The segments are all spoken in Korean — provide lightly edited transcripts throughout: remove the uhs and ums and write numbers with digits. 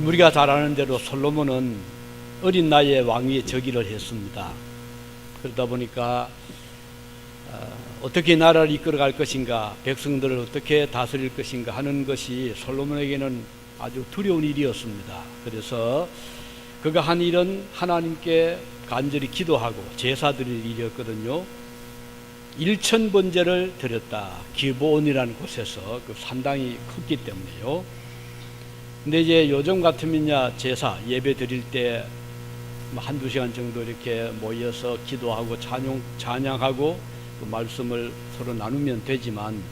우리가 잘 아는 대로 솔로몬은 어린 나이에 왕위에 즉위를 했습니다. 그러다 보니까 어떻게 나라를 이끌어갈 것인가, 백성들을 어떻게 다스릴 것인가 하는 것이 솔로몬에게는 아주 두려운 일이었습니다. 그래서 그가 한 일은 하나님께 간절히 기도하고 제사 드릴 일이었거든요. 1000번제를 드렸다. 기브온이라는 곳에서 상당히 컸기 때문에요. 근데 이제 요즘 같으면야 제사 예배 드릴 때 한두 시간 정도 이렇게 모여서 기도하고 찬양하고 그 말씀을 서로 나누면 되지만,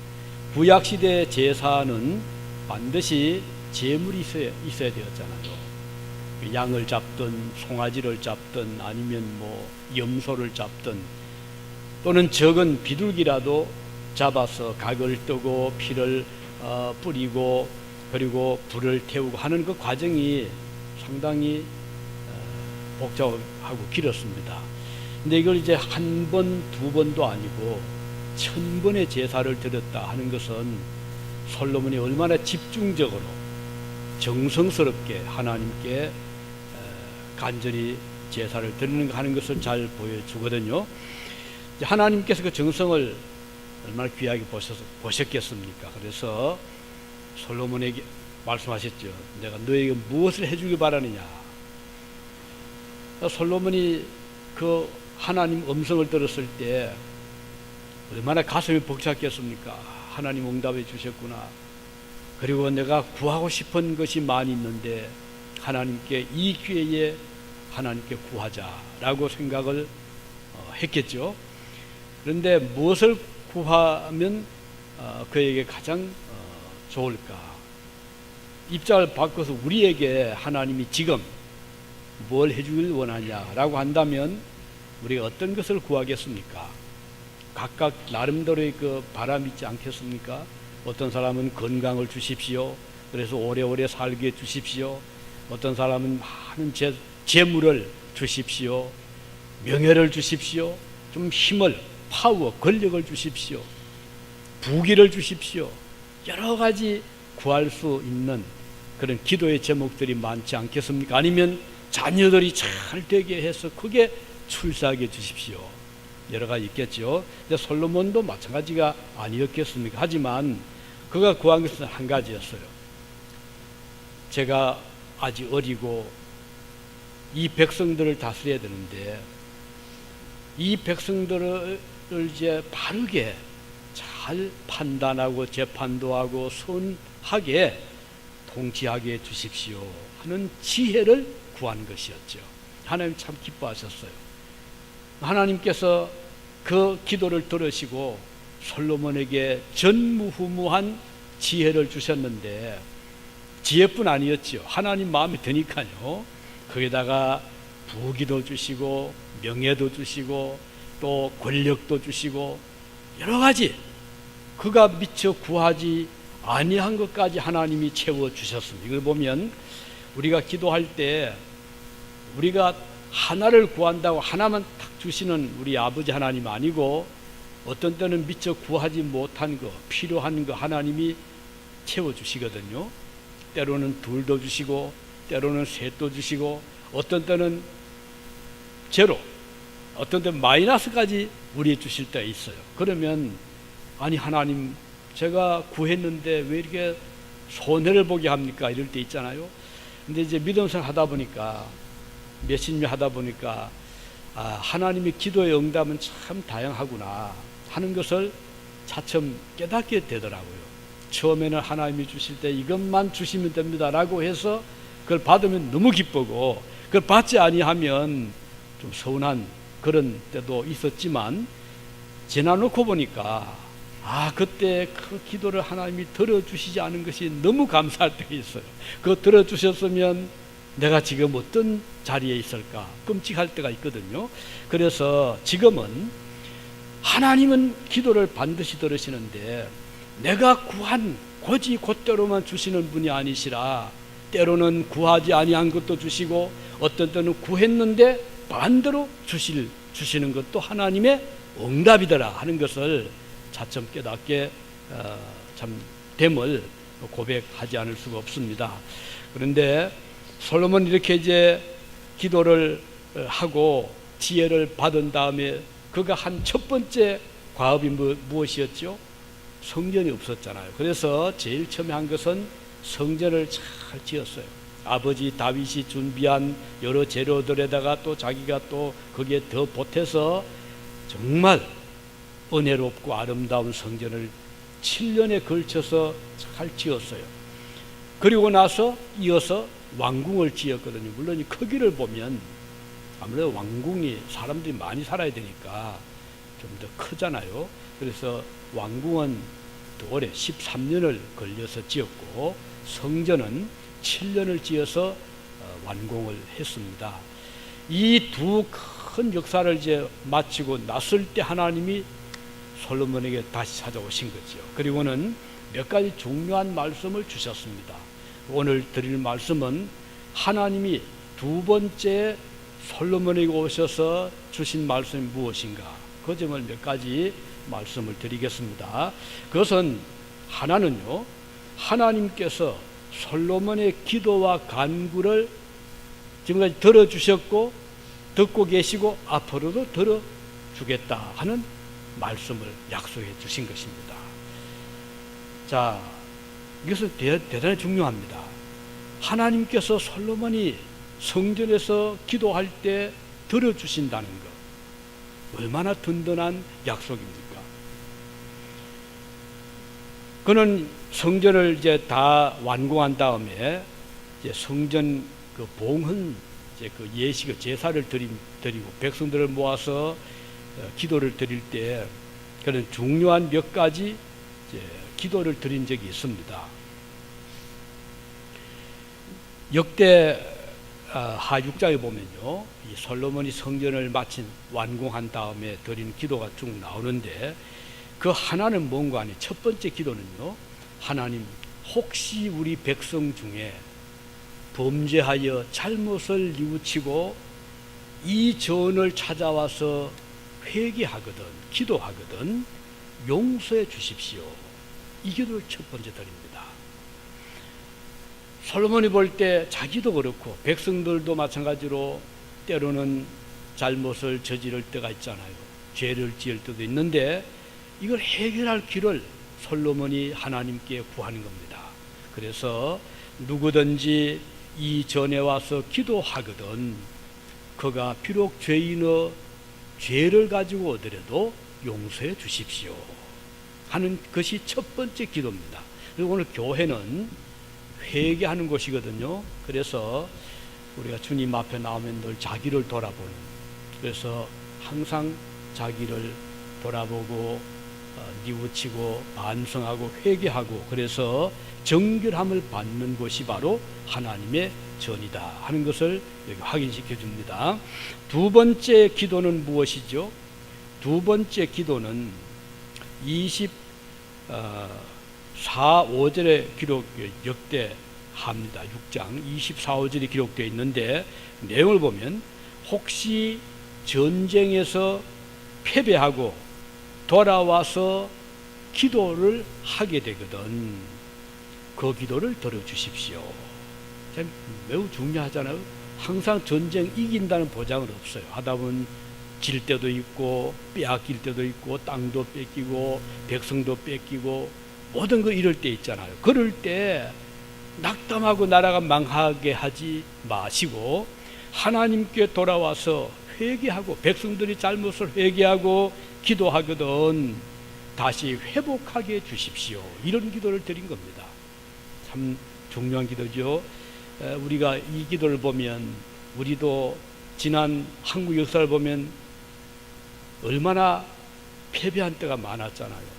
구약시대 제사는 반드시 제물이 있어야 되었잖아요. 양을 잡든 송아지를 잡든 아니면 염소를 잡든, 또는 적은 비둘기라도 잡아서 각을 뜨고 피를 뿌리고 그리고 불을 태우고 하는 그 과정이 상당히 복잡하고 길었습니다. 근데 이걸 이제 한 번, 두 번도 아니고 1000번의 제사를 드렸다 하는 것은 솔로몬이 얼마나 집중적으로 정성스럽게 하나님께 간절히 제사를 드리는가 하는 것을 잘 보여주거든요. 하나님께서 그 정성을 얼마나 귀하게 보셨겠습니까? 그래서 솔로몬에게 말씀하셨죠. 내가 너에게 무엇을 해주길 바라느냐. 솔로몬이 그 하나님 음성을 들었을 때 얼마나 가슴이 벅찼겠습니까? 하나님 응답해 주셨구나. 그리고 내가 구하고 싶은 것이 많이 있는데 하나님께 이 기회에 하나님께 구하자라고 생각을 했겠죠. 그런데 무엇을 구하면 그에게 가장 좋을까? 입장을 바꿔서 우리에게 하나님이 지금 뭘 해주길 원하냐라고 한다면 우리가 어떤 것을 구하겠습니까? 각각 나름대로의 그 바람이 있지 않겠습니까? 어떤 사람은 건강을 주십시오. 그래서 오래오래 살게 해주십시오. 어떤 사람은 많은 재물을 주십시오. 명예를 주십시오. 좀 힘을, 파워, 권력을 주십시오. 부귀를 주십시오. 여러 가지 구할 수 있는 그런 기도의 제목들이 많지 않겠습니까? 아니면 자녀들이 잘 되게 해서 크게 출세하게 주십시오. 여러 가지 있겠죠. 근데 솔로몬도 마찬가지가 아니었겠습니까? 하지만 그가 구한 것은 한 가지였어요. 제가 아직 어리고 이 백성들을 다스려야 되는데 이 백성들을 이제 바르게 잘 판단하고 재판도 하고 선하게 통치하게 해 주십시오 하는 지혜를 구한 것이었죠. 하나님 참 기뻐하셨어요. 하나님께서 그 기도를 들으시고 솔로몬에게 전무후무한 지혜를 주셨는데, 지혜뿐 아니었죠. 하나님 마음에 드니까요. 거기다가 부귀도 주시고 명예도 주시고 또 권력도 주시고 여러 가지 그가 미처 구하지 아니한 것까지 하나님이 채워주셨습니다. 이걸 보면 우리가 기도할 때 우리가 하나를 구한다고 하나만 탁 주시는 우리 아버지 하나님 아니고, 어떤 때는 미처 구하지 못한 거, 필요한 거 하나님이 채워주시거든요. 때로는 둘도 주시고 때로는 셋도 주시고 어떤 때는 제로, 어떤 때는 마이너스까지 우리에 주실 때가 있어요. 그러면 아니 하나님 제가 구했는데 왜 이렇게 손해를 보게 합니까? 이럴 때 있잖아요. 근데 이제 믿음생활 하다 보니까 몇십 년 하다 보니까 하나님의 기도의 응답은 참 다양하구나 하는 것을 차츰 깨닫게 되더라고요. 처음에는 하나님이 주실 때 이것만 주시면 됩니다 라고 해서 그걸 받으면 너무 기쁘고, 그걸 받지 아니하면 좀 서운한 그런 때도 있었지만, 지나놓고 보니까 그때 그 기도를 하나님이 들어주시지 않은 것이 너무 감사할 때가 있어요. 그거 들어주셨으면 내가 지금 어떤 자리에 있을까 끔찍할 때가 있거든요. 그래서 지금은 하나님은 기도를 반드시 들으시는데 내가 구한 고지 곧대로만 주시는 분이 아니시라 때로는 구하지 아니한 것도 주시고 어떤 때는 구했는데 반대로 주시는 것도 하나님의 응답이더라 하는 것을 차츰 깨닫게 참 됨을 고백하지 않을 수가 없습니다. 그런데 솔로몬 이렇게 이제 기도를 하고 지혜를 받은 다음에 그가 한 첫 번째 과업이 무엇이었죠? 성전이 없었잖아요. 그래서 제일 처음에 한 것은 성전을 잘 지었어요. 아버지 다윗이 준비한 여러 재료들에다가 또 자기가 또 거기에 더 보태서 정말 은혜롭고 아름다운 성전을 7년에 걸쳐서 잘 지었어요. 그리고 나서 이어서 왕궁을 지었거든요. 물론 이 크기를 보면 아무래도 왕궁이 사람들이 많이 살아야 되니까 좀 더 크잖아요. 그래서 왕궁은 더 오래 13년을 걸려서 지었고 성전은 7년을 지어서 완공을 했습니다. 이 두 큰 역사를 이제 마치고 났을 때 하나님이 솔로몬에게 다시 찾아오신 거죠. 그리고는 몇 가지 중요한 말씀을 주셨습니다. 오늘 드릴 말씀은 하나님이 두 번째 솔로몬에게 오셔서 주신 말씀이 무엇인가, 그 점을 몇 가지 말씀을 드리겠습니다. 그것은 하나는요, 하나님께서 솔로몬의 기도와 간구를 지금까지 들어주셨고 듣고 계시고 앞으로도 들어주겠다 하는 말씀을 약속해 주신 것입니다. 자, 이것은 대단히 중요합니다. 하나님께서 솔로몬이 성전에서 기도할 때 들어주신다는 것, 얼마나 든든한 약속입니까? 그는 성전을 이제 다 완공한 다음에 이제 성전 그 봉헌 이제 그 예식 제사를 드리고 백성들을 모아서 기도를 드릴 때 그런 중요한 몇 가지 이제 기도를 드린 적이 있습니다. 역대 하 6장에 보면요, 이 솔로몬이 성전을 마친 완공한 다음에 드린 기도가 쭉 나오는데 그 하나는 뭔가 하니 첫 번째 기도는요, 하나님 혹시 우리 백성 중에 범죄하여 잘못을 뉘우치고 이 전을 찾아와서 회개하거든 기도하거든 용서해 주십시오. 이 기도를 첫 번째 드립니다. 솔로몬이 볼 때 자기도 그렇고 백성들도 마찬가지로 때로는 잘못을 저지를 때가 있잖아요. 죄를 지을 때도 있는데 이걸 해결할 길을 솔로몬이 하나님께 구하는 겁니다. 그래서 누구든지 이 전에 와서 기도하거든 그가 비록 죄인의 죄를 가지고 오더라도 용서해 주십시오 하는 것이 첫 번째 기도입니다. 그리고 오늘 교회는 회개하는 곳이거든요. 그래서 우리가 주님 앞에 나오면 늘 자기를 돌아보는, 그래서 항상 자기를 돌아보고 뉘우치고 반성하고 회개하고 그래서 정결함을 받는 것이 바로 하나님의 전이다 하는 것을 여기 확인시켜 줍니다. 두 번째 기도는 무엇이죠? 두 번째 기도는 24, 5절에 기록 역대합니다. 6장 24, 5절이 기록되어 있는데 내용을 보면 혹시 전쟁에서 패배하고 돌아와서 기도를 하게 되거든 그 기도를 들어주십시오. 참 매우 중요하잖아요. 항상 전쟁 이긴다는 보장은 없어요. 하다 보면 질 때도 있고 빼앗길 때도 있고 땅도 뺏기고 백성도 뺏기고 모든 거 이럴 때 있잖아요. 그럴 때 낙담하고 나라가 망하게 하지 마시고 하나님께 돌아와서 회개하고 백성들이 잘못을 회개하고 기도하거든 다시 회복하게 해주십시오. 이런 기도를 드린 겁니다. 참 중요한 기도죠. 우리가 이 기도를 보면 우리도 지난 한국 역사를 보면 얼마나 패배한 때가 많았잖아요.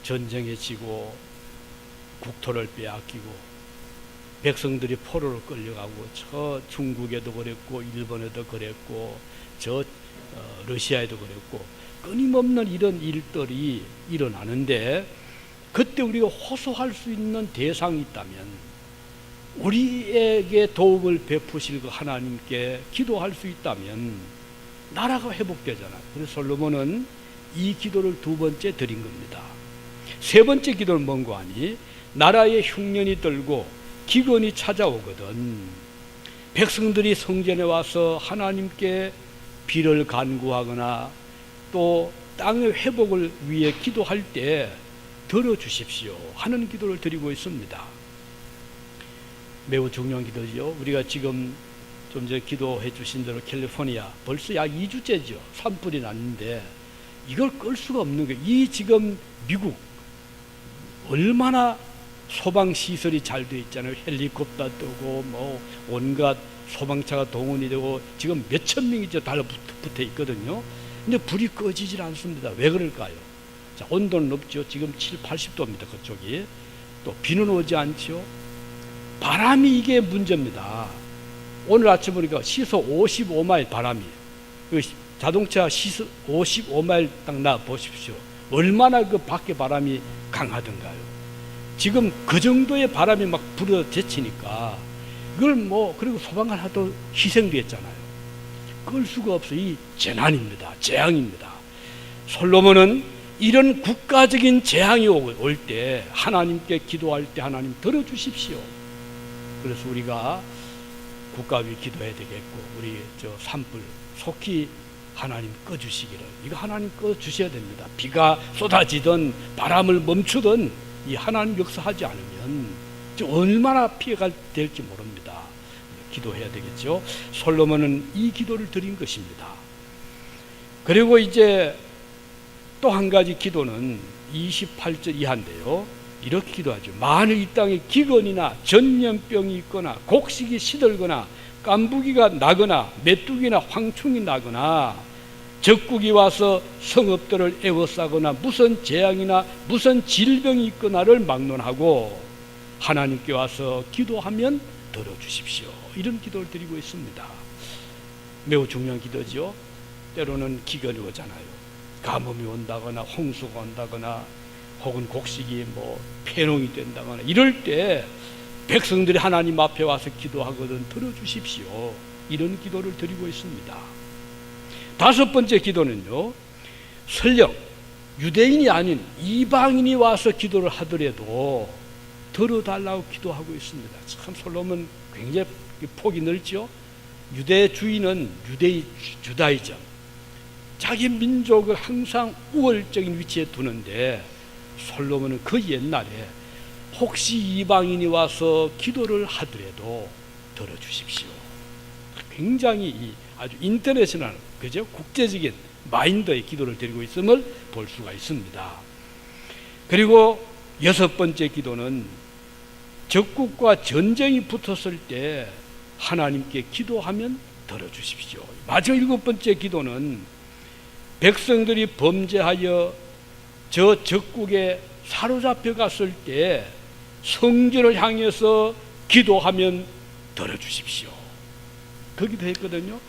전쟁에 지고 국토를 빼앗기고 백성들이 포로로 끌려가고 저 중국에도 그랬고 일본에도 그랬고 저 러시아에도 그랬고 끊임없는 이런 일들이 일어나는데 그때 우리가 호소할 수 있는 대상이 있다면 우리에게 도움을 베푸실 그 하나님께 기도할 수 있다면 나라가 회복되잖아요. 그래서 솔로몬은 이 기도를 두 번째 드린 겁니다. 세 번째 기도는 뭔가 하니 나라의 흉년이 들고 기근이 찾아오거든 백성들이 성전에 와서 하나님께 비를 간구하거나 또 땅의 회복을 위해 기도할 때 들어주십시오 하는 기도를 드리고 있습니다. 매우 중요한 기도죠. 우리가 지금 좀 전에 기도해 주신 대로 캘리포니아 벌써 약 2주째죠. 산불이 났는데 이걸 끌 수가 없는 거예요. 이 지금 미국 얼마나 소방시설이 잘 되어 있잖아요. 헬리콥터 뜨고 뭐 온갖 소방차가 동원이 되고 지금 몇천 명이 달라붙어 있거든요. 근데 불이 꺼지질 않습니다. 왜 그럴까요? 자, 온도는 높죠. 지금 7, 80도입니다. 그쪽이. 또 비는 오지 않죠. 바람이 이게 문제입니다. 오늘 아침 보니까 시속 55마일 바람이. 자동차 시속 55마일 딱 나 보십시오. 얼마나 그 밖에 바람이 강하던가요. 지금 그 정도의 바람이 막 불어 제치니까 이걸 뭐 그리고 소방관 하도 희생됐잖아요. 끌 수가 없어. 이 재난입니다. 재앙입니다. 솔로몬은 이런 국가적인 재앙이 올 때 하나님께 기도할 때 하나님 들어주십시오. 그래서 우리가 국가 위 기도해야 되겠고 우리 저 산불 속히 하나님 꺼주시기를 이거 하나님 꺼주셔야 됩니다. 비가 쏟아지든 바람을 멈추든 이 하나님 역사하지 않으면 얼마나 피해가 될지 모릅니다. 기도해야 되겠죠. 솔로몬은 이 기도를 드린 것입니다. 그리고 이제 또 한 가지 기도는 28절 이하인데요. 이렇게 기도하죠. 만일 이 땅에 기근이나 전염병이 있거나 곡식이 시들거나 깐부기가 나거나 메뚜기나 황충이 나거나 적국이 와서 성읍들을 에워싸거나 무슨 재앙이나 무슨 질병이 있거나를 막론하고 하나님께 와서 기도하면 들어주십시오. 이런 기도를 드리고 있습니다. 매우 중요한 기도죠. 때로는 기근이 오잖아요. 가뭄이 온다거나 홍수가 온다거나 혹은 곡식이 뭐 폐농이 된다거나 이럴 때 백성들이 하나님 앞에 와서 기도하거든 들어주십시오. 이런 기도를 드리고 있습니다. 다섯 번째 기도는요. 설령 유대인이 아닌 이방인이 와서 기도를 하더라도 들어달라고 기도하고 있습니다. 참 솔로몬 굉장히 폭이 넓죠. 유대주의는 주다이즘 자기 민족을 항상 우월적인 위치에 두는데 솔로몬은 그 옛날에 혹시 이방인이 와서 기도를 하더라도 들어주십시오. 굉장히 아주 인터내셔널, 그죠? 국제적인 마인드의 기도를 드리고 있음을 볼 수가 있습니다. 그리고 여섯 번째 기도는 적국과 전쟁이 붙었을 때 하나님께 기도하면 들어주십시오. 마지막 일곱 번째 기도는 백성들이 범죄하여 저 적국에 사로잡혀 갔을 때 성전을 향해서 기도하면 들어주십시오. 그 기도했거든요.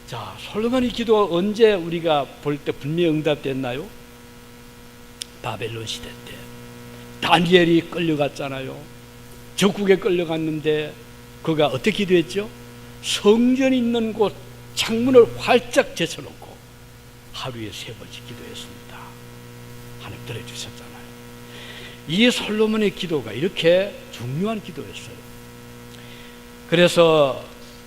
자, 솔로몬의 기도가 언제 우리가 볼 때 분명히 응답됐나요? 바벨론 시대 때 다니엘이 끌려갔잖아요. 적국에 끌려갔는데 그가 어떻게 기도했죠? 성전이 있는 곳 창문을 활짝 제쳐놓고 하루에 3번씩 기도했습니다. 하나님 들어주셨잖아요. 이 솔로몬의 기도가 이렇게 중요한 기도였어요. 그래서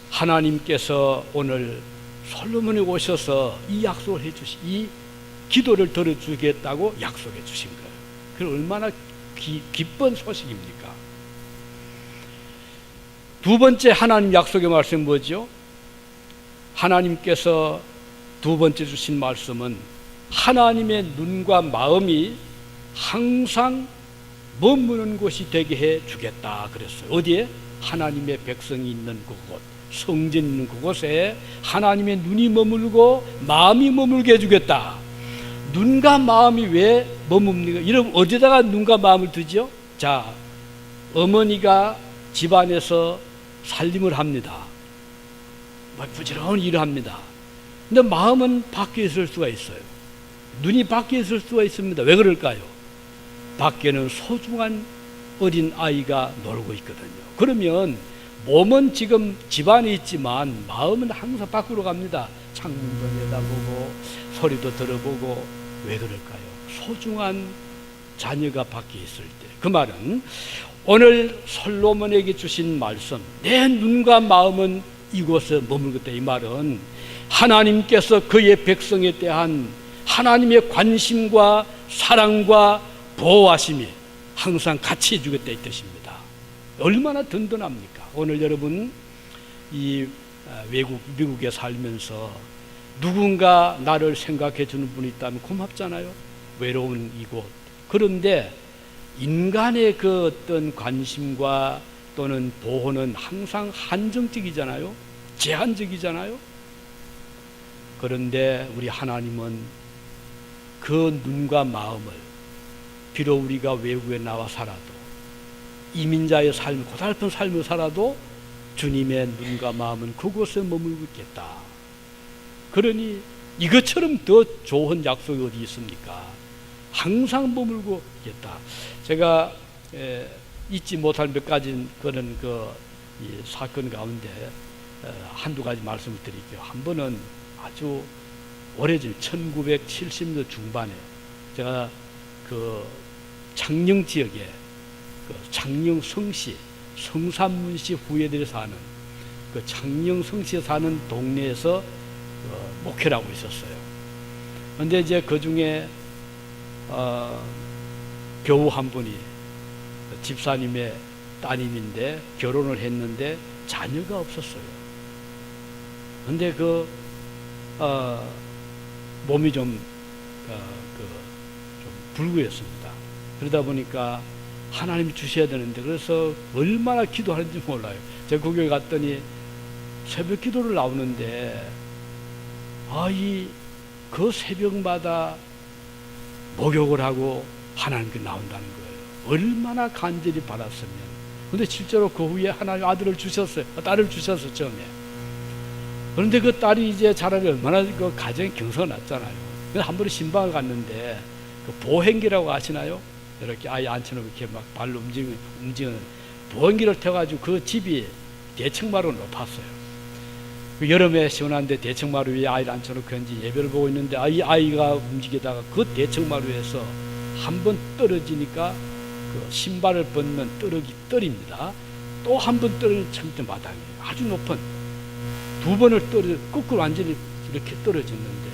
하나님께서 오늘 솔로몬이 오셔서 이 약속을 해주시, 이 기도를 들어주겠다고 약속해 주신 거예요. 그 얼마나 기쁜 소식입니까? 두 번째 하나님 약속의 말씀은 뭐죠? 하나님께서 두 번째 주신 말씀은 하나님의 눈과 마음이 항상 머무는 곳이 되게 해 주겠다 그랬어요. 어디에? 하나님의 백성이 있는 그곳, 성전 있는 그곳에 하나님의 눈이 머물고 마음이 머물게 해주겠다. 눈과 마음이 왜 머뭅니까? 여러분 어디다가 눈과 마음을 두죠? 자, 어머니가 집안에서 살림을 합니다. 부지런히 일을 합니다. 근데 마음은 밖에 있을 수가 있어요. 눈이 밖에 있을 수가 있습니다. 왜 그럴까요? 밖에는 소중한 어린 아이가 놀고 있거든요. 그러면 몸은 지금 집안에 있지만 마음은 항상 밖으로 갑니다. 창문도 내다보고 소리도 들어보고. 왜 그럴까요? 소중한 자녀가 밖에 있을 때. 그 말은 오늘 솔로몬에게 주신 말씀, 내 눈과 마음은 이곳에 머물겠다, 이 말은 하나님께서 그의 백성에 대한 하나님의 관심과 사랑과 보호하심이 항상 같이 해주겠다 이 뜻입니다. 얼마나 든든합니까? 오늘 여러분 이 미국에 살면서 누군가 나를 생각해 주는 분이 있다면 고맙잖아요. 외로운 이곳. 그런데 인간의 그 어떤 관심과 또는 보호는 항상 한정적이잖아요. 제한적이잖아요. 그런데 우리 하나님은 그 눈과 마음을, 비록 우리가 외국에 나와 살아도, 이민자의 삶, 고달픈 삶을 살아도 주님의 눈과 마음은 그곳에 머물고 있겠다. 그러니 이것처럼 더 좋은 약속이 어디 있습니까? 항상 머물고 있겠다. 제가 잊지 못할 몇 가지 그런 이 사건 가운데 한두 가지 말씀을 드릴게요. 한 번은 아주 오래전 1970년 중반에 제가 그 창녕 지역에 창녕 성시, 성산문시 후예들이 사는 그 창녕 성시에 사는 동네에서 목회를 하고 있었어요. 그런데 이제 그 중에 교우 한 분이 집사님의 따님인데 결혼을 했는데 자녀가 없었어요. 그런데 몸이 좀 불구했습니다. 그러다 보니까 하나님이 주셔야 되는데, 그래서 얼마나 기도하는지 몰라요. 제가 그 교회 갔더니 새벽 기도를 나오는데 그 새벽마다 목욕을 하고 하나님께 나온다는 거예요. 얼마나 간절히 받았으면. 근데 실제로 그 후에 하나님 아들을 주셨어요. 딸을 주셨어요, 처음에. 그런데 그 딸이 이제 자라니 얼마나 그 가정이 경사났잖아요. 그래서 한 번에 신방을 갔는데 그 보행기라고 아시나요? 이렇게 아이 앉혀놓고 이렇게 막 발로 움직이는 보행기를 태워가지고 그 집이 대청마루 높았어요. 그 여름에 시원한데 대청마루 위에 아이를 앉혀놓고 이제 예배를 보고 있는데 아이가 움직이다가 그 대청마루에서 한 번 떨어지니까 그 신발을 벗는 떨입니다. 또 한 번 떨어지는 천대 마당이에요. 아주 높은. 두 번을 거꾸로 완전히 이렇게 떨어졌는데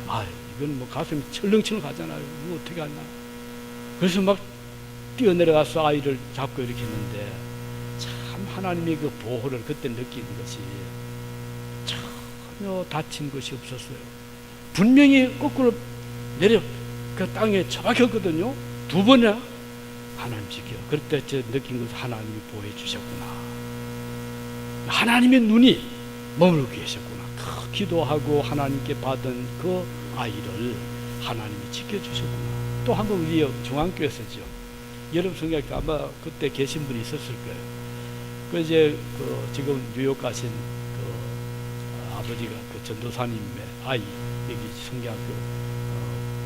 이건 뭐 가슴이 철렁철렁 가잖아요. 이거 어떻게 하나. 그래서 막 뛰어내려가서 아이를 잡고 이렇게 했는데 참 하나님의 그 보호를 그때 느끼는 것이 전혀 다친 것이 없었어요. 분명히 거꾸로 내려 그 땅에 처박혔거든요. 두 번이나 하나님 지켜. 그때 저 느낀 것을 하나님이 보호해 주셨구나. 하나님의 눈이 머물고 계셨구나. 기도하고 하나님께 받은 그 아이를 하나님이 지켜주셨구나. 또 한 번 우리 중앙교회에서죠. 여러분 성경에 아마 그때 계신 분이 있었을 거예요. 그 이제 지금 뉴욕 가신 아버지가 전도사님의 아이 여기 성경학교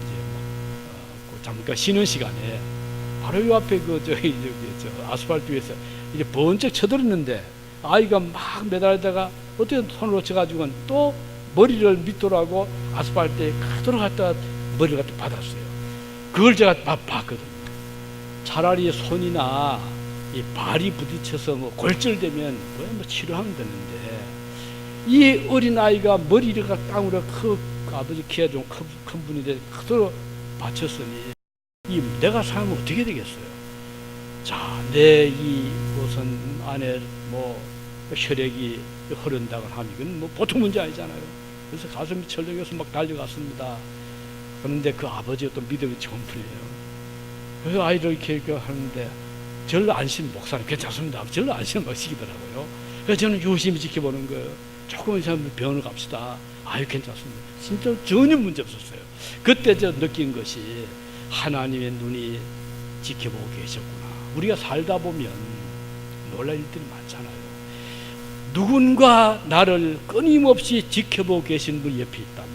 이제 잠깐 쉬는 시간에 바로 요 앞에 아스팔트 위에서 이제 번쩍 쳐들었는데 아이가 막 매달리다가 어떻게 손을 놓쳐가지고 또 머리를 밑으로 하고 아스팔트에 들어갔다가 머리를 갖다 받았어요. 그걸 제가 봤거든요. 차라리 손이나 이 발이 부딪혀서 뭐 골절되면 뭐 치료하면 되는데 이 어린 아이가 머리를 땅으로 아버지 키가 좀 큰 분인데 그대로 받쳤으니 내가 살면 어떻게 되겠어요? 자, 내 이곳은 안에 뭐 혈액이 흐른다고 하면 이건 뭐 보통 문제 아니잖아요. 그래서 가슴이 철렁해서 막 달려갔습니다. 그런데 그 아버지가 또 믿음이 좋은 분이에요. 그래서 아이를 이렇게 하는데 절로 안심, 목사님 괜찮습니다. 절로 안심 막 시키더라고요. 그래서 저는 유심히 지켜보는 거예요. 조금 있으면 병원을 갑시다. 아유 괜찮습니다. 진짜 전혀 문제 없었어요. 그때 저 느낀 것이 하나님의 눈이 지켜보고 계셨구나. 우리가 살다 보면 놀랄 일들이 많잖아요. 누군가 나를 끊임없이 지켜보고 계신 분 옆에 있다면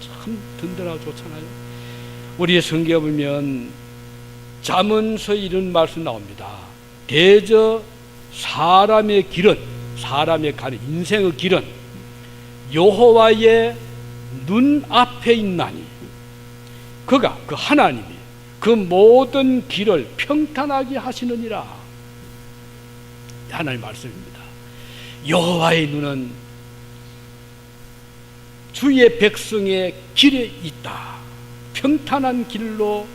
참 든든하고 좋잖아요. 우리의 성경에 보면 잠언서에 이런 말씀 나옵니다. 대저 사람의 길은, 사람의 가는 인생의 길은 여호와의 눈 앞에 있나니 그가 그 하나님이 그 모든 길을 평탄하게 하시느니라. 하나님 말씀입니다. 여호와의 눈은 주의 백성의 길에 있다. 평탄한 길로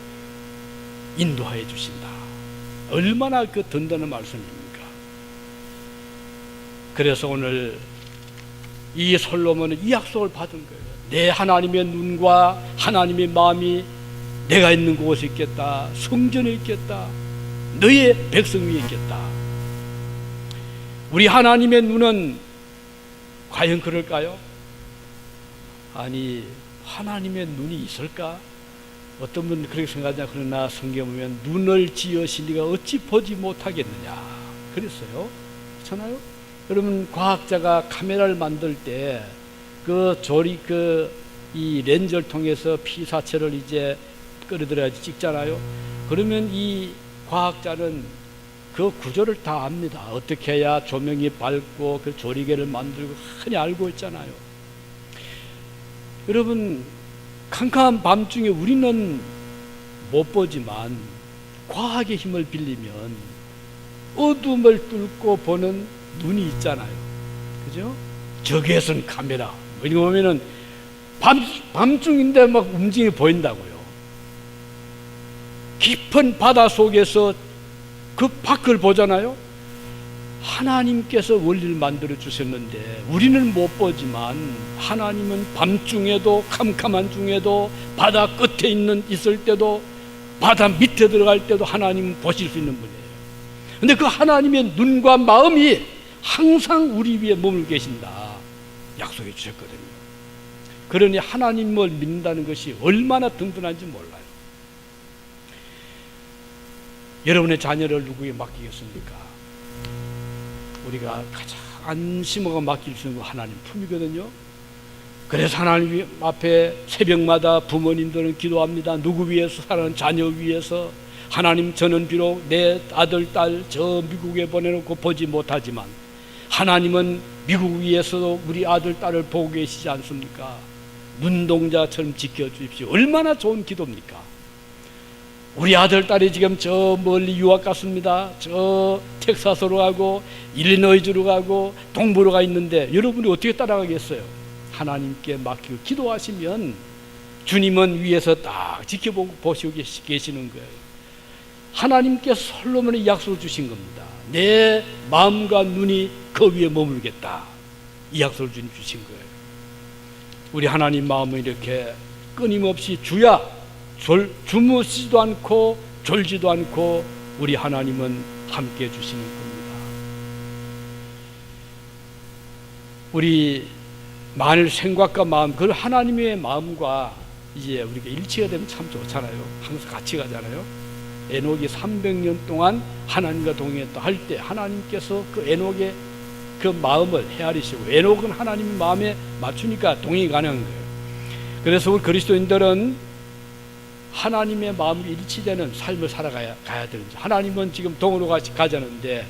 인도하여 주신다. 얼마나 그 든든한 말씀입니까? 그래서 오늘 이 솔로몬은 이 약속을 받은 거예요. 내 하나님의 눈과 하나님의 마음이 내가 있는 곳에 있겠다. 성전에 있겠다. 너의 백성 위에 있겠다. 우리 하나님의 눈은 과연 그럴까요? 아니, 하나님의 눈이 있을까? 어떤 분은 그렇게 생각하냐. 그러나 성경 보면 눈을 지으신 이가 어찌 보지 못하겠느냐 그랬어요. 그렇잖아요? 여러분, 과학자가 카메라를 만들 때 이 렌즈를 통해서 피사체를 이제 끌어들여야지 찍잖아요. 그러면 이 과학자는 그 구조를 다 압니다. 어떻게 해야 조명이 밝고 그 조리개를 만들고 흔히 알고 있잖아요. 여러분, 캄캄한 밤중에 우리는 못 보지만 과학의 힘을 빌리면 어둠을 뚫고 보는 눈이 있잖아요. 그죠? 적외선 카메라 이거 보면은 밤중인데 막 움직임이 보인다고요. 깊은 바다 속에서 그 밖을 보잖아요. 하나님께서 원리를 만들어 주셨는데 우리는 못 보지만 하나님은 밤중에도 캄캄한 중에도 바다 끝에 있을 때도 바다 밑에 들어갈 때도 하나님은 보실 수 있는 분이에요. 근데 그 하나님의 눈과 마음이 항상 우리 위에 머물고 계신다 약속해 주셨거든요. 그러니 하나님을 믿는다는 것이 얼마나 든든한지 몰라요. 여러분의 자녀를 누구에게 맡기겠습니까? 우리가 가장 안심하고 맡길 수 있는 건 하나님 품이거든요. 그래서 하나님 앞에 새벽마다 부모님들은 기도합니다. 누구 위해서? 사랑하는 자녀 위해서. 하나님, 저는 비록 내 아들, 딸 저 미국에 보내놓고 보지 못하지만 하나님은 미국 위에서도 우리 아들, 딸을 보고 계시지 않습니까? 눈동자처럼 지켜주십시오. 얼마나 좋은 기도입니까? 우리 아들, 딸이 지금 저 멀리 유학 갔습니다. 저 텍사스로 가고 일리노이주로 가고 동부로 가 있는데 여러분이 어떻게 따라가겠어요? 하나님께 맡기고 기도하시면 주님은 위에서 딱 지켜보시고 계시는 거예요. 하나님께서 솔로몬의 약속을 주신 겁니다. 내 마음과 눈이 그 위에 머물겠다. 이 약속을 주신 거예요. 우리 하나님 마음은 이렇게 끊임없이 주야 주무시지도 않고 졸지도 않고 우리 하나님은 함께 해주시는 겁니다. 우리 만일 생각과 마음, 그 하나님의 마음과 이제 우리가 일치가 되면 참 좋잖아요. 항상 같이 가잖아요. 에녹이 300년 동안 하나님과 동행했다 할 때 하나님께서 그 에녹의 그 마음을 헤아리시고, 에녹은 하나님의 마음에 맞추니까 동행이 가능한 거예요. 그래서 우리 그리스도인들은 하나님의 마음이 일치되는 삶을 살아가야 되는지, 하나님은 지금 동으로 가자는데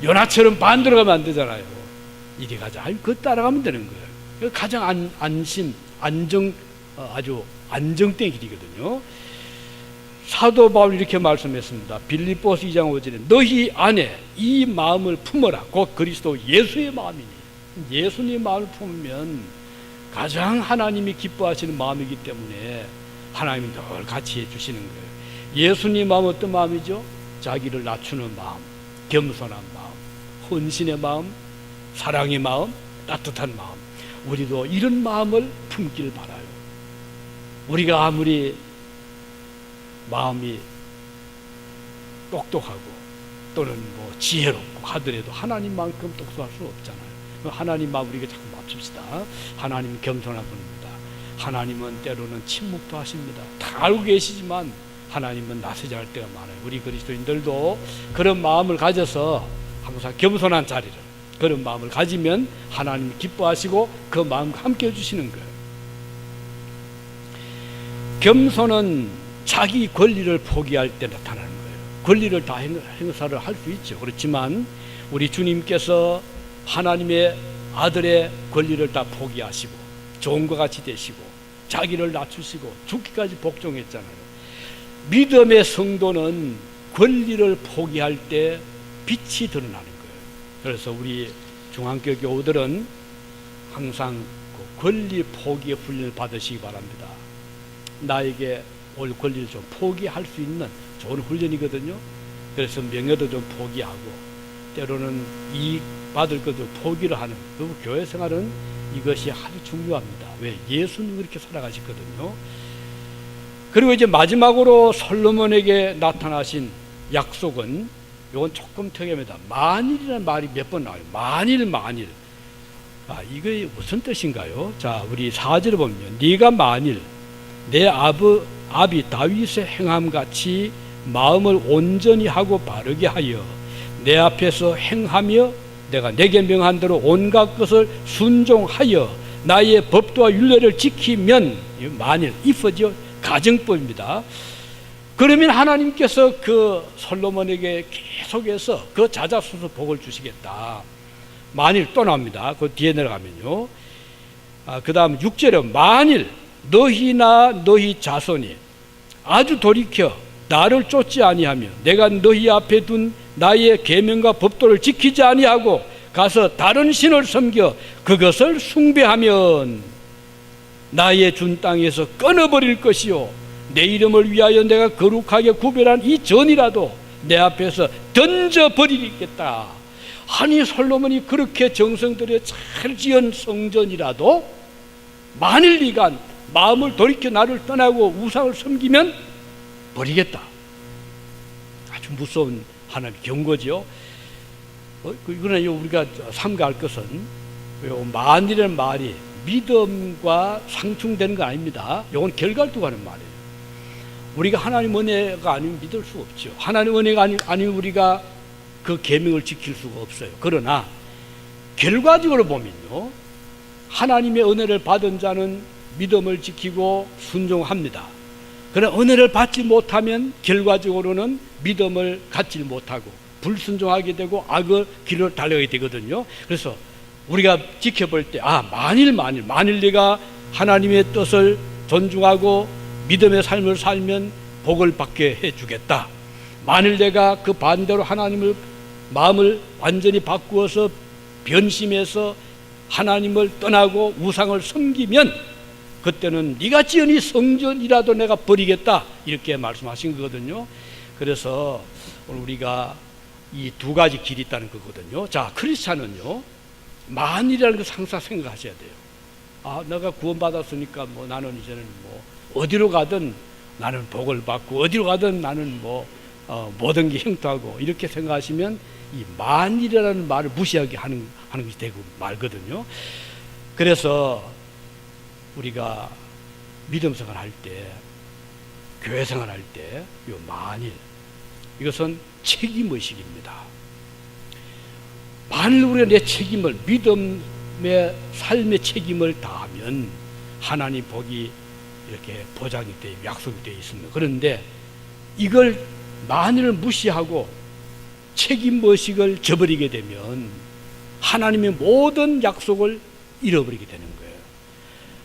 연하처럼 반대로 가면 안 되잖아요. 이리 가자. 그거 따라가면 되는 거예요. 가장 아주 안정된 길이거든요. 사도 바울이 이렇게 말씀했습니다. 빌립보서 2장 5절에 너희 안에 이 마음을 품어라. 곧 그리스도 예수의 마음이니. 예수님의 마음을 품으면 가장 하나님이 기뻐하시는 마음이기 때문에 하나님이 늘 같이 해주시는 거예요. 예수님 마음 어떤 마음이죠? 자기를 낮추는 마음, 겸손한 마음, 헌신의 마음, 사랑의 마음, 따뜻한 마음. 우리도 이런 마음을 품기를 바라요. 우리가 아무리 마음이 똑똑하고 또는 지혜롭고 하더라도 하나님만큼 똑똑할 수 없잖아요. 하나님 마음 우리가 자꾸 맞춥시다. 하나님은 겸손한 분입니다. 하나님은 때로는 침묵도 하십니다. 다 알고 계시지만 하나님은 나서지 않을 때가 많아요. 우리 그리스도인들도 그런 마음을 가져서 항상 겸손한 자리를, 그런 마음을 가지면 하나님이 기뻐하시고 그 마음과 함께 해주시는 거예요. 겸손은 자기 권리를 포기할 때 나타나는 거예요. 권리를 다 행사를 할 수 있죠. 그렇지만 우리 주님께서 하나님의 아들의 권리를 다 포기하시고 종과 같이 되시고 자기를 낮추시고 죽기까지 복종했잖아요. 믿음의 성도는 권리를 포기할 때 빛이 드러나는 거예요. 그래서 우리 중앙교 교우들은 항상 그 권리 포기의 훈련을 받으시기 바랍니다. 나에게 올 권리를 좀 포기할 수 있는 좋은 훈련이거든요. 그래서 명예도 좀 포기하고 때로는 이익 받을 것도 포기를 하는 그 교회 생활은 이것이 아주 중요합니다. 왜? 예수님이 그렇게 살아가셨거든요. 그리고 이제 마지막으로 솔로몬에게 나타나신 약속은 이건 조금 특이합니다. 만일이라는 말이 몇 번 나와요. 만일. 이게 무슨 뜻인가요? 자, 우리 4절을 보면요. 네가 만일 내 아비 다윗의 행함같이 마음을 온전히 하고 바르게 하여 내 앞에서 행하며 내가 내게 명한 대로 온갖 것을 순종하여 나의 법도와 율례를 지키면, 만일, if죠. 가정법입니다. 그러면 하나님께서 그 솔로몬에게 계속해서 그 자자수수 복을 주시겠다. 만일 또 나옵니다. 그 뒤에 내려가면요. 그 다음 6절에 만일 너희나 너희 자손이 아주 돌이켜 나를 쫓지 아니하며 내가 너희 앞에 둔 나의 계명과 법도를 지키지 아니하고 가서 다른 신을 섬겨 그것을 숭배하면 나의 준 땅에서 끊어버릴 것이요 내 이름을 위하여 내가 거룩하게 구별한 이 전이라도 내 앞에서 던져버리겠다. 아니 솔로몬이 그렇게 정성 들여 잘 지은 성전이라도 만일 네가 마음을 돌이켜 나를 떠나고 우상을 섬기면 버리겠다. 아주 무서운 하나님의 경고지요. 그러나 우리가 삼가할 것은 만일이라는 말이 믿음과 상충되는 거 아닙니다. 이건 결과를 두고 하는 말이에요. 우리가 하나님 은혜가 아니면 믿을 수 없죠. 하나님 은혜가 아니면 우리가 그 계명을 지킬 수가 없어요. 그러나 결과적으로 보면요, 하나님의 은혜를 받은 자는 믿음을 지키고 순종합니다. 그러나 은혜를 받지 못하면 결과적으로는 믿음을 갖지 못하고 불순종하게 되고 악의 길을 달려가게 되거든요. 그래서 우리가 지켜볼 때 만일 내가 하나님의 뜻을 존중하고 믿음의 삶을 살면 복을 받게 해주겠다. 만일 내가 그 반대로 하나님을 마음을 완전히 바꾸어서 변심해서 하나님을 떠나고 우상을 섬기면 그때는 네가 지은 이 성전이라도 내가 버리겠다, 이렇게 말씀하신 거거든요. 그래서 오늘 우리가 이 두 가지 길이 있다는 거거든요. 자, 크리스찬은요, 만일이라는 거 항상 생각하셔야 돼요. 내가 구원받았으니까 나는 이제는 어디로 가든 나는 복을 받고 어디로 가든 나는 모든 게 형통하고, 이렇게 생각하시면 이 만일이라는 말을 무시하게 하는 것이 되고 말거든요. 그래서 우리가 믿음 생활할 때, 교회 생활할 때, 이 만일, 이것은 책임의식입니다. 만일 우리가 내 책임을, 믿음의 삶의 책임을 다하면 하나님 복이 이렇게 보장이 되어 약속이 되어 있습니다. 그런데 이걸 만일을 무시하고 책임의식을 저버리게 되면 하나님의 모든 약속을 잃어버리게 되는 거예요.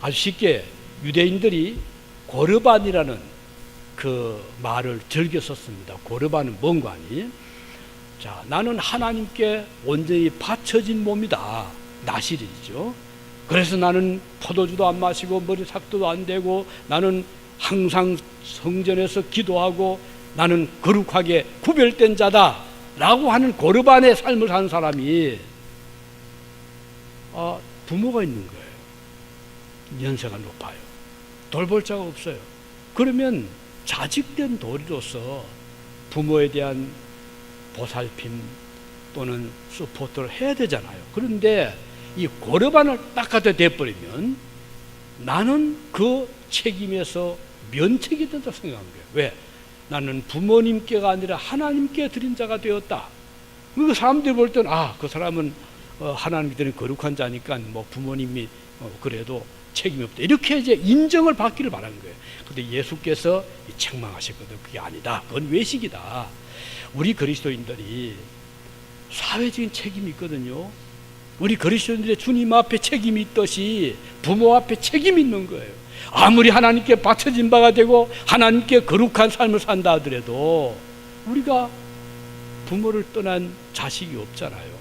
아주 쉽게 유대인들이 고르반이라는 그 말을 즐겨 썼습니다. 고르반은 뭔가 하니? 자, 나는 하나님께 온전히 바쳐진 몸이다. 나실이죠. 그래서 나는 포도주도 안 마시고 머리 삭도도 안 대고 나는 항상 성전에서 기도하고 나는 거룩하게 구별된 자다 라고 하는 고르반의 삶을 사는 사람이 부모가 있는 거예요. 연세가 높아요. 돌볼 자가 없어요. 그러면 자직된 도리로서 부모에 대한 보살핌 또는 서포트를 해야 되잖아요. 그런데 이 고르반을 딱 갖다 대버리면 나는 그 책임에서 면책이 된다 생각한 거예요. 왜? 나는 부모님께가 아니라 하나님께 드린 자가 되었다. 그 사람들이 볼 때는 그 사람은 하나님께 드린 거룩한 자니까 부모님이 그래도 책임이 없다, 이렇게 이제 인정을 받기를 바라는 거예요. 그런데 예수께서 책망하셨거든요. 그게 아니다. 그건 외식이다. 우리 그리스도인들이 사회적인 책임이 있거든요. 우리 그리스도인들의 주님 앞에 책임이 있듯이 부모 앞에 책임이 있는 거예요. 아무리 하나님께 바쳐진 바가 되고 하나님께 거룩한 삶을 산다 하더라도 우리가 부모를 떠난 자식이 없잖아요.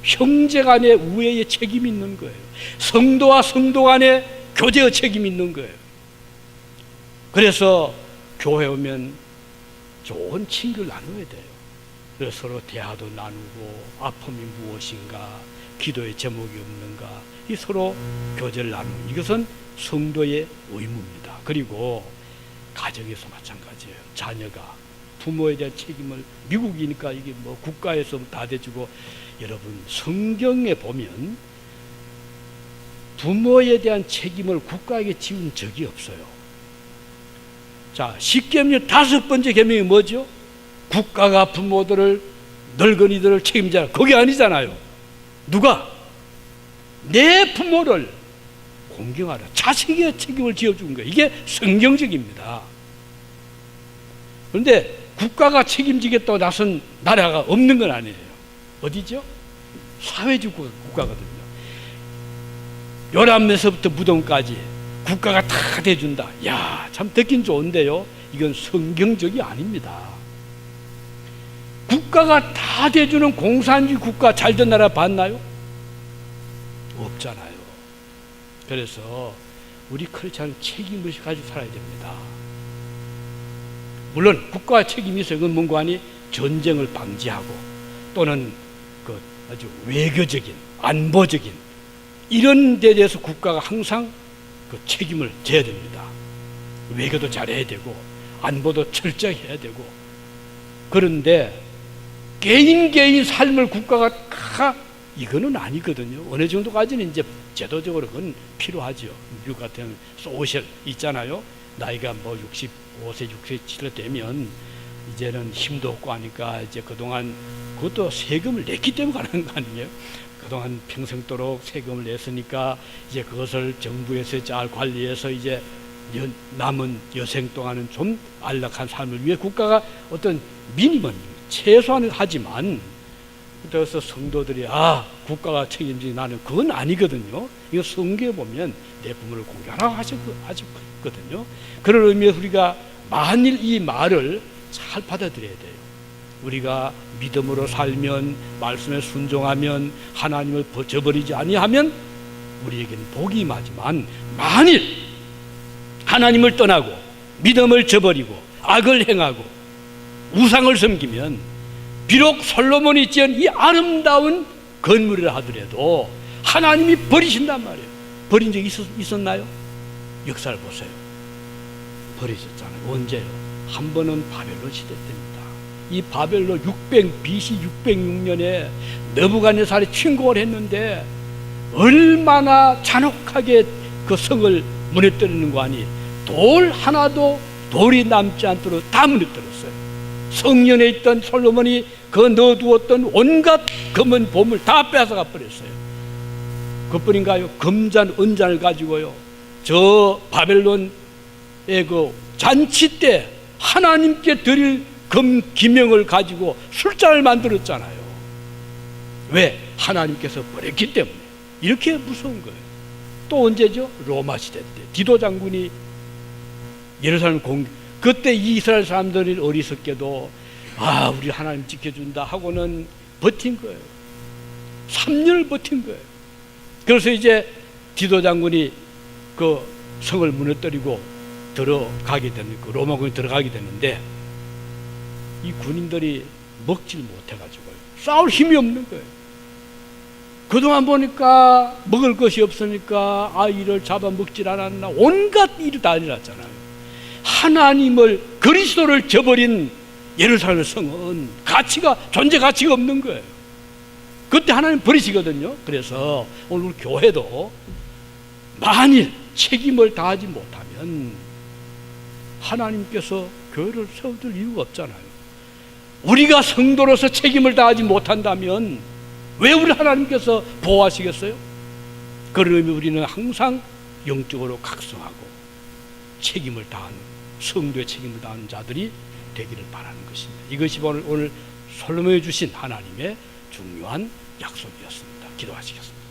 형제 간의 우애의 책임이 있는 거예요. 성도와 성도 간의 교제의 책임이 있는 거예요. 그래서 교회 오면 좋은 친구를 나눠야 돼요. 그래서 서로 대화도 나누고 아픔이 무엇인가, 기도의 제목이 없는가, 이 서로 교제를 나누는 이것은 성도의 의무입니다. 그리고 가정에서 마찬가지예요. 자녀가 부모에 대한 책임을, 미국이니까 이게 뭐 국가에서 다 대주고, 여러분 성경에 보면 부모에 대한 책임을 국가에게 지운 적이 없어요. 자, 십계명 5번째 계명이 뭐죠? 국가가 부모들을, 늙은이들을 책임져라. 그게 아니잖아요. 누가? 내 부모를 공경하라. 자식의 책임을 지어준 거예요. 이게 성경적입니다. 그런데 국가가 책임지겠다고 나선 나라가 없는 건 아니에요. 어디죠? 사회주의 국가거든요. 요람에서부터 무덤까지 국가가 다 대준다. 야, 참 듣긴 좋은데요, 이건 성경적이 아닙니다. 국가가 다 대주는 공산주의 국가 잘된 나라 봤나요? 없잖아요. 그래서 우리 크리스찬은 책임의식 가지고 살아야 됩니다. 물론 국가의 책임이 있어요. 그건 뭔가 하니 전쟁을 방지하고 또는 그 아주 외교적인, 안보적인 이런 데 대해서 국가가 항상 그 책임을 져야 됩니다. 외교도 잘해야 되고 안보도 철저히 해야 되고. 그런데 개인 삶을 국가가 다 이거는 아니거든요. 어느 정도까지는 이제 제도적으로 그건 필요하죠. 미국 같은 소셜 있잖아요. 나이가 뭐 65세, 67세 되면 이제는 힘도 없고 하니까 이제 그동안 그것도 세금을 냈기 때문에 가는 거 아니에요? 그동안 평생도록 세금을 냈으니까 이제 그것을 정부에서 잘 관리해서 이제 남은 여생 동안은 좀 안락한 삶을 위해 국가가 어떤 미니멈, 최소한을 하지만, 그래서 성도들이 국가가 책임지지 나는 그건 아니거든요. 이거 성경에 보면 내 부모를 공경하라고 하셨거든요. 그런 의미에서 우리가 만일 이 말을 잘 받아들여야 돼요. 우리가 믿음으로 살면, 말씀에 순종하면, 하나님을 저버리지 아니하면 우리에게는 복이 임하지만, 만일 하나님을 떠나고 믿음을 저버리고 악을 행하고 우상을 섬기면, 비록 솔로몬이 지은 이 아름다운 건물이라 하더라도 하나님이 버리신단 말이에요. 버린 적이 있었나요? 역사를 보세요. 버리셨잖아요. 언제요? 한 번은 바벨론 시대 때입니다. 이 바벨론 BC 606년에 느부갓네살이 침공을 했는데 얼마나 잔혹하게 그 성을 무너뜨리는 거 아니, 돌 하나도 돌이 남지 않도록 다 무너뜨렸어요. 성년에 있던 솔로몬이 그 넣어두었던 온갖 금은 보물 다 뺏어가 버렸어요. 그뿐인가요? 금잔, 은잔을 가지고요, 저 바벨론의 그 잔치 때 하나님께 드릴 금 기명을 가지고 술잔을 만들었잖아요. 왜? 하나님께서 버렸기 때문에. 이렇게 무서운 거예요. 또 언제죠? 로마 시대 때 디도 장군이 예루살렘 그때 이스라엘 사람들이 어리석게도 우리 하나님 지켜준다 하고는 버틴 거예요. 3년을 버틴 거예요. 그래서 이제 디도 장군이 그 성을 무너뜨리고 들어가게 되는, 그 로마군이 들어가게 되는데 이 군인들이 먹질 못해가지고요, 싸울 힘이 없는 거예요. 그동안 보니까 먹을 것이 없으니까 아이를 잡아먹질 않았나, 온갖 일이 다 일어났잖아요. 하나님을, 그리스도를 저버린 예루살렘 성은 존재 가치가 없는 거예요. 그때 하나님 버리시거든요. 그래서 오늘 교회도 만일 책임을 다하지 못하면 하나님께서 교회를 세워둘 이유가 없잖아요. 우리가 성도로서 책임을 다하지 못한다면 왜 우리 하나님께서 보호하시겠어요? 그런 의미 우리는 항상 영적으로 각성하고 책임을 다하는, 성도의 책임을 다하는 자들이 되기를 바라는 것입니다. 이것이 오늘 솔로몬이 주신 하나님의 중요한 약속이었습니다. 기도하시겠습니다.